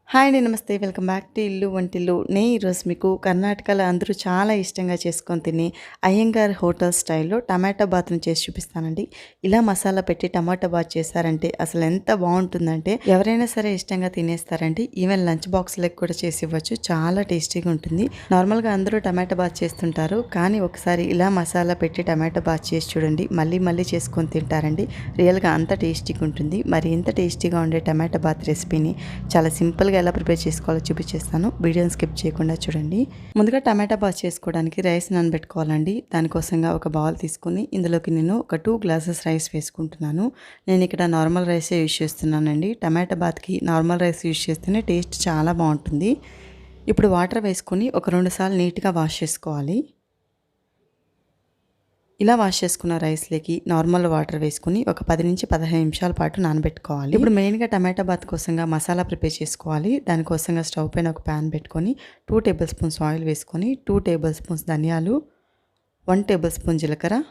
Hi అండి. నమస్తే. Welcome back to ఇల్లు వంటిల్లు. నేను ఈరోజు మీకు కర్ణాటకలో అందరూ చాలా ఇష్టంగా చేసుకొని తిని అయ్యంగార్ హోటల్ స్టైల్‌లో టమాటా బాత్‌ని చేసి చూపిస్తానండి. ఇలా మసాలా పెట్టి టమాటా బాత్ చేశారంటే అసలు ఎంత బావుంటుందంటే ఎవరైనా సరే ఇష్టంగా తినేస్తారండి. ఈవెన్ లంచ్ బాక్స్‌లకి కూడా చేసి ఇవ్వచ్చు. చాలా టేస్టీగా ఉంటుంది. నార్మల్‌గా అందరూ టమాటా బాత్ చేస్తుంటారు. కానీ ఒకసారి ఇలా మసాలా పెట్టి టమాటా బాత్ చేసి చూడండి. మళ్ళీ మళ్ళీ చేసుకొని తింటారండి. రియల్‌గా అంత టేస్టీగా ఉంటుంది. మరి ఇంత టేస్టీగా ఉండే టమాటా బాత్ రెసిపీని చాలా సింపుల్‌గా ఎలా ప్రిపేర్ చేసుకోవాలో చూపించేస్తాను. వీడియోని స్కిప్ చేయకుండా చూడండి. ముందుగా టమాటా బాత్ చేసుకోవడానికి రైస్ నానబెట్టుకోవాలండి. దానికోసంగా ఒక బౌల్ తీసుకొని ఇందులోకి నేను ఒక 2 గ్లాసెస్ రైస్ వేసుకుంటున్నాను. నేను ఇక్కడ నార్మల్ రైసే యూజ్ చేస్తున్నానండి. టమాటా బాత్‌కి నార్మల్ రైస్ యూజ్ చేస్తేనే టేస్ట్ చాలా బాగుంటుంది. ఇప్పుడు వాటర్ వేసుకొని ఒక 2 సార్లు నీట్‌గా వాష్ చేసుకోవాలి. ఇలా వాష్ చేసుకున్న రైస్‌లోకి నార్మల్ వాటర్ వేసుకొని ఒక 10-15 నిమిషాల పాటు నానబెట్టుకోవాలి. ఇప్పుడు మెయిన్‌గా టమాటా బాత్ కోసంగా మసాలా ప్రిపేర్ చేసుకోవాలి. దానికోసంగా స్టవ్ పైన ఒక పాన్ పెట్టుకొని 2 టేబుల్ స్పూన్స్ ఆయిల్ వేసుకొని 2 టేబుల్ స్పూన్స్ ధనియాలు, 1 టేబుల్ స్పూన్ జీలకర్ర,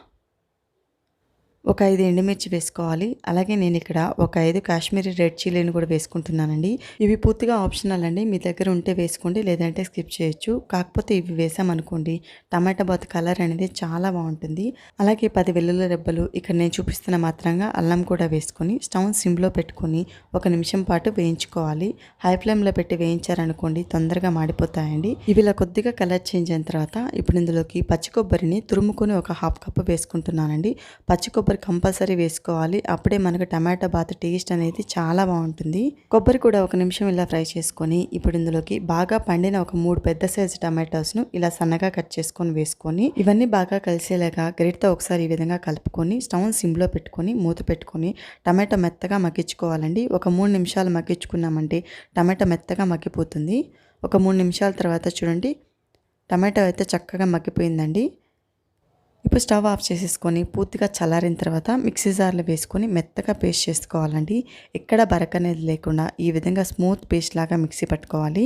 ఒక 5 ఎండుమిర్చి వేసుకోవాలి. అలాగే నేను ఇక్కడ ఒక 5 కాశ్మీరీ రెడ్ చిల్లీని కూడా వేసుకుంటున్నానండి. ఇవి పూర్తిగా ఆప్షనల్ అండి. మీ దగ్గర ఉంటే వేసుకోండి, లేదంటే స్కిప్ చేయొచ్చు. కాకపోతే ఇవి వేసామనుకోండి టమాటా బాత్ కలర్ అనేది చాలా బాగుంటుంది. అలాగే 10 వెల్లుల్లి రెబ్బలు, ఇక్కడ నేను చూపిస్తున్న మాత్రంగా అల్లం కూడా వేసుకొని స్టవ్ సిమ్లో పెట్టుకొని 1 నిమిషం పాటు వేయించుకోవాలి. హై ఫ్లేమ్లో పెట్టి వేయించారనుకోండి తొందరగా మాడిపోతాయండి. ఇవి ఇలా కొద్దిగా కలర్ చేంజ్ అయిన తర్వాత ఇప్పుడు ఇందులోకి పచ్చి కొబ్బరిని తురుముకొని ఒక హాఫ్ కప్ వేసుకుంటున్నానండి. పచ్చి కొబ్బరి కంపల్సరీ వేసుకోవాలి. అప్పుడే మనకు టమాటా బాత్ టేస్ట్ అనేది చాలా బాగుంటుంది. కొబ్బరి కూడా 1 నిమిషం ఇలా ఫ్రై చేసుకొని ఇప్పుడు ఇందులోకి బాగా పండిన ఒక 3 పెద్ద సైజు టమాటోస్ను ఇలా సన్నగా కట్ చేసుకొని వేసుకొని ఇవన్నీ బాగా కలిసేలాగా గరిటతో ఒకసారి ఈ విధంగా కలుపుకొని స్టవ్ సిమ్లో పెట్టుకొని మూత పెట్టుకొని టమాటో మెత్తగా మగ్గించుకోవాలండి. ఒక 3 నిమిషాలు మగ్గించుకున్నామంటే టమాటో మెత్తగా మగ్గిపోతుంది. ఒక 3 నిమిషాల తర్వాత చూడండి టమాటో అయితే చక్కగా మగ్గిపోయిందండి. ఇప్పుడు స్టవ్ ఆఫ్ చేసేసుకొని పూర్తిగా చల్లారిన తర్వాత మిక్సీ జార్లో వేసుకొని మెత్తగా పేస్ట్ చేసుకోవాలండి. ఎక్కడ బరక అనేది లేకుండా ఈ విధంగా స్మూత్ పేస్ట్ లాగా మిక్సీ పట్టుకోవాలి.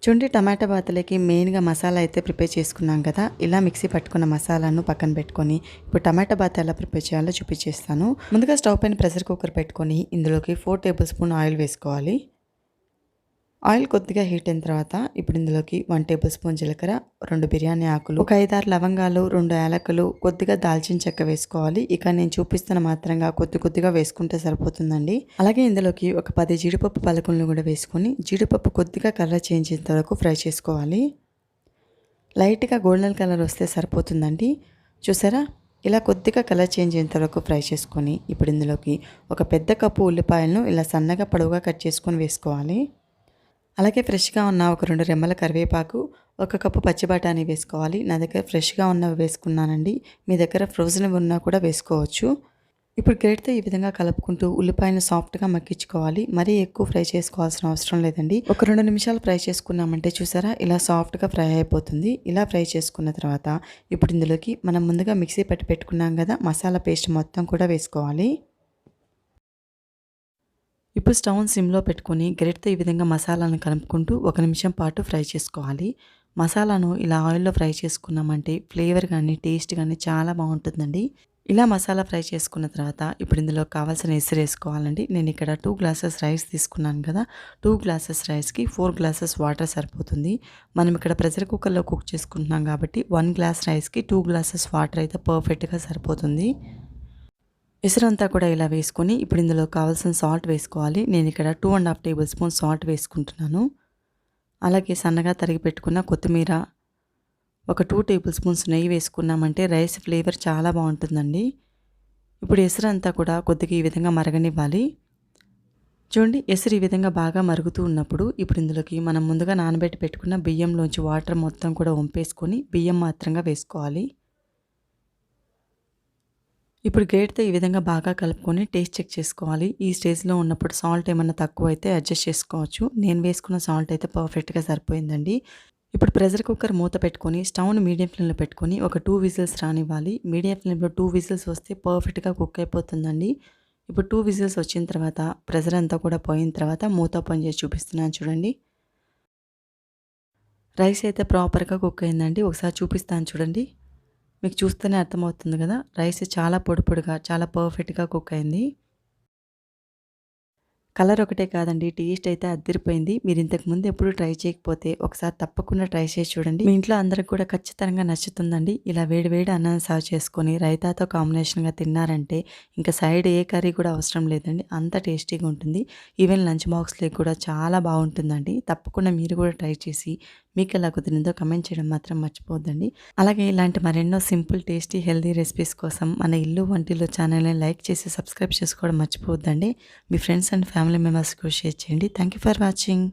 చూడండి టమాటా బాతులకి మెయిన్గా మసాలా అయితే ప్రిపేర్ చేసుకున్నాం కదా. ఇలా మిక్సీ పట్టుకున్న మసాలాను పక్కన పెట్టుకొని ఇప్పుడు టమాటా బాత్ ఎలా ప్రిపేర్ చేయాలో చూపించేస్తాను. ముందుగా స్టవ్ పైన ప్రెషర్ కుక్కర్ పెట్టుకొని ఇందులోకి 4 టేబుల్ స్పూన్ ఆయిల్ వేసుకోవాలి. ఆయిల్ కొద్దిగా హీట్ అయిన తర్వాత ఇప్పుడు ఇందులోకి 1 టేబుల్ స్పూన్ జీలకర్ర, 2 బిర్యానీ ఆకులు, ఒక 5-6 లవంగాలు, 2 యాలకులు, కొద్దిగా దాల్చిన చెక్క వేసుకోవాలి. ఇక నేను చూపిస్తున్న మాత్రంగా కొద్దిగా వేసుకుంటే సరిపోతుందండి. అలాగే ఇందులోకి ఒక 10 జీడిపప్పు పలుకులను కూడా వేసుకొని జీడిపప్పు కొద్దిగా కలర్ చేంజ్ అయ్యేంత వరకు ఫ్రై చేసుకోవాలి. లైట్గా గోల్డెన్ కలర్ వస్తే సరిపోతుందండి. చూసారా, ఇలా కొద్దిగా కలర్ చేంజ్ అయ్యేంత వరకు ఫ్రై చేసుకొని ఇప్పుడు ఇందులోకి ఒక పెద్ద కప్పు ఉల్లిపాయలను ఇలా సన్నగా పొడవుగా కట్ చేసుకొని వేసుకోవాలి. అలాగే ఫ్రెష్గా ఉన్న ఒక 2 రెమ్మల కరివేపాకు, ఒక కప్పు పచ్చి బఠానీ వేసుకోవాలి. నా దగ్గర ఫ్రెష్గా ఉన్నవి వేసుకున్నానండి. మీ దగ్గర ఫ్రోజన్వి ఉన్నా కూడా వేసుకోవచ్చు. ఇప్పుడు గ్రేట్తో ఈ విధంగా కలుపుకుంటూ ఉల్లిపాయను సాఫ్ట్గా మగ్గించుకోవాలి. మరీ ఎక్కువ ఫ్రై చేసుకోవాల్సిన అవసరం లేదండి. ఒక 2 నిమిషాలు ఫ్రై చేసుకున్నామంటే చూసారా ఇలా సాఫ్ట్గా ఫ్రై అయిపోతుంది. ఇలా ఫ్రై చేసుకున్న తర్వాత ఇప్పుడు ఇందులోకి మనం ముందుగా మిక్సీ పట్టి పెట్టుకున్నాం కదా మసాలా పేస్ట్ మొత్తం కూడా వేసుకోవాలి. ఇప్పుడు స్టవ్ సిమ్లో పెట్టుకొని గరిటెతో ఈ విధంగా మసాలాను కలుపుకుంటూ 1 నిమిషం పాటు ఫ్రై చేసుకోవాలి. మసాలాను ఇలా ఆయిల్లో ఫ్రై చేసుకున్నామంటే ఫ్లేవర్ కానీ టేస్ట్ కానీ చాలా బాగుంటుందండి. ఇలా మసాలా ఫ్రై చేసుకున్న తర్వాత ఇప్పుడు ఇందులో కావాల్సిన ఎసరు వేసుకోవాలండి. నేను ఇక్కడ 2 గ్లాసెస్ రైస్ తీసుకున్నాను కదా. 2 గ్లాసెస్ రైస్కి 4 గ్లాసెస్ వాటర్ సరిపోతుంది. మనం ఇక్కడ ప్రెషర్ కుక్కర్లో కుక్ చేసుకుంటున్నాం కాబట్టి 1 గ్లాస్ రైస్కి 2 గ్లాసెస్ వాటర్ అయితే పర్ఫెక్ట్గా సరిపోతుంది. ఎసరంతా కూడా ఇలా వేసుకొని ఇప్పుడు ఇందులో కావాల్సిన సాల్ట్ వేసుకోవాలి. నేను ఇక్కడ 2½ టేబుల్ స్పూన్ సాల్ట్ వేసుకుంటున్నాను. అలాగే సన్నగా తరిగి పెట్టుకున్న కొత్తిమీర, ఒక 2 టేబుల్ స్పూన్స్ నెయ్యి వేసుకున్నామంటే రైస్ ఫ్లేవర్ చాలా బాగుంటుందండి. ఇప్పుడు ఎసరంతా కూడా కొద్దిగా ఈ విధంగా మరగనివ్వాలి. చూడండి ఎసరు ఈ విధంగా బాగా మరుగుతూ ఉన్నప్పుడు ఇప్పుడు ఇందులోకి మనం ముందుగా నానబెట్టి పెట్టుకున్న బియ్యంలోంచి వాటర్ మొత్తం కూడా వంపేసుకొని బియ్యం మాత్రంగా వేసుకోవాలి. ఇప్పుడు గేట్తో ఈ విధంగా బాగా కలుపుకొని టేస్ట్ చెక్ చేసుకోవాలి. ఈ స్టేజ్లో ఉన్నప్పుడు సాల్ట్ ఏమన్నా తక్కువ అయితే అడ్జస్ట్ చేసుకోవచ్చు. నేను వేసుకున్న సాల్ట్ అయితే పర్ఫెక్ట్గా సరిపోయిందండి. ఇప్పుడు ప్రెషర్ కుక్కర్ మూత పెట్టుకొని స్టవ్ను మీడియం ఫ్లేమ్లో పెట్టుకొని ఒక 2 విజిల్స్ రానివ్వాలి. మీడియం ఫ్లేమ్లో 2 విజిల్స్ వస్తే పర్ఫెక్ట్గా కుక్ అయిపోతుందండి. ఇప్పుడు 2 విజిల్స్ వచ్చిన తర్వాత ప్రెషర్ అంతా కూడా పోయిన తర్వాత మూత ఓపెన్ చేసి చూపిస్తున్నాను చూడండి. రైస్ అయితే ప్రాపర్గా కుక్ అయిందండి. ఒకసారి చూపిస్తాను చూడండి. మీకు చూస్తేనే అర్థమవుతుంది కదా. రైస్ చాలా పొడి పొడిగా చాలా పర్ఫెక్ట్గా కుక్ అయింది. కలర్ ఒకటే కాదండి, టేస్ట్ అయితే అద్దిరిపోయింది. మీరు ఇంతకు ముందు ఎప్పుడు ట్రై చేయకపోతే ఒకసారి తప్పకుండా ట్రై చేసి చూడండి. మీ ఇంట్లో అందరికి కూడా ఖచ్చితంగా నచ్చుతుందండి. ఇలా వేడి వేడి అన్నం సర్వ్ చేసుకొని రైతాతో కాంబినేషన్‌గా తిన్నారంటే ఇంకా సైడ్ ఏ కర్రీ కూడా అవసరం లేదండి. అంత టేస్టీగా ఉంటుంది. ఈవెన్ లంచ్ బాక్స్‌లోకి కూడా చాలా బాగుంటుందండి. తప్పకుండా మీరు కూడా ట్రై చేసి మీకు ఎలా కుదిరిందో కమెంట్ చేయడం మాత్రం మర్చిపోవద్దండి. అలాగే ఇలాంటి మరెన్నో సింపుల్, టేస్టీ, హెల్తీ రెసిపీస్ కోసం మన ఇల్లు వంటిల్లు ఛానల్‌ని లైక్ చేసి సబ్స్క్రైబ్ చేసుకోవడం మర్చిపోవద్దండి. మీ ఫ్రెండ్స్ అండ్ ఫ్యామిలీ మెంబర్స్‌కి షేర్ చేయండి. Thank you for watching.